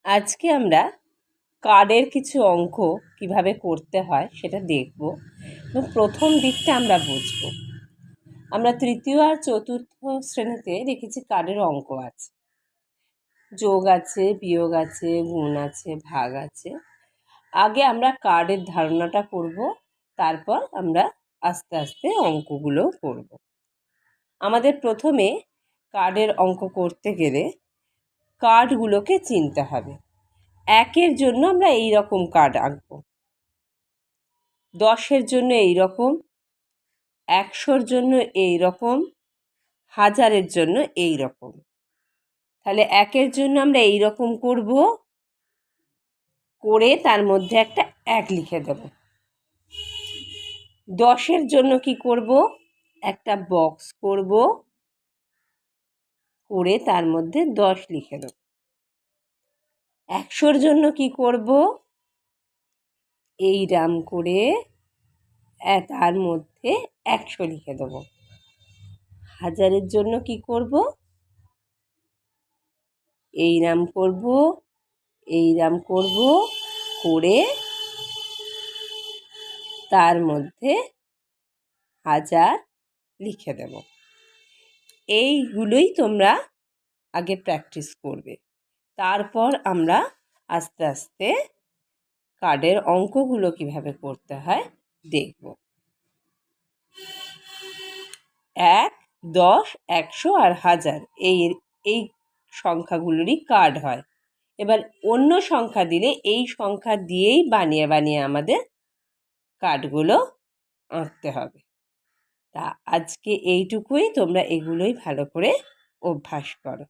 আজকে আমরা কার্ডের কিছু অঙ্ক কিভাবে করতে হয় সেটা দেখব এবং প্রথম দিকটা আমরা বুঝব। আমরা তৃতীয় আর চতুর্থ শ্রেণীতে দেখেছি কার্ডের অঙ্ক আছে, যোগ আছে, বিয়োগ আছে, গুণ আছে, ভাগ আছে। আগে আমরা কার্ডের ধারণাটা করব, তারপর আমরা আস্তে আস্তে অঙ্কগুলো করব। আমাদের প্রথমে কার্ডের অঙ্ক করতে গেলে কার্ডগুলোকে চিনতে হবে। 1-এর জন্য আমরা এই রকম কার্ড আঁকব, 10-এর জন্য এই রকম, 100-র জন্য এই রকম, 1000-এর জন্য এই রকম। তাহলে 1-এর জন্য আমরা এই রকম করব, করে তার মধ্যে একটা 1 লিখে দেব। 10-এর জন্য কি করব, একটা বক্স করব, করে তার মধ্যে 10 লিখে দেব। 100-র জন্য কি করব, এইরাম করে তার মধ্যে 100 লিখে দেব। 1000-এর জন্য কি করব, এইরাম করব, এইরাম করব, করে তার মধ্যে 1000 লিখে দেব। এইগুলোই তোমরা আগে প্র্যাকটিস করবে, তারপর আমরা আস্তে আস্তে কার্ডের অঙ্কগুলো কিভাবে করতে হয় দেখব। 1, 10, 100 আর 1000 এই সংখ্যাগুলোরই কার্ড হয়। এবার অন্য সংখ্যা দিলে এই সংখ্যা দিয়েই বানিয়ে বানিয়ে আমাদের কার্ডগুলো আঁকতে হবে। তা আজকে এইটুকুই, তোমরা এগুলোই ভালো করে অভ্যাস করো।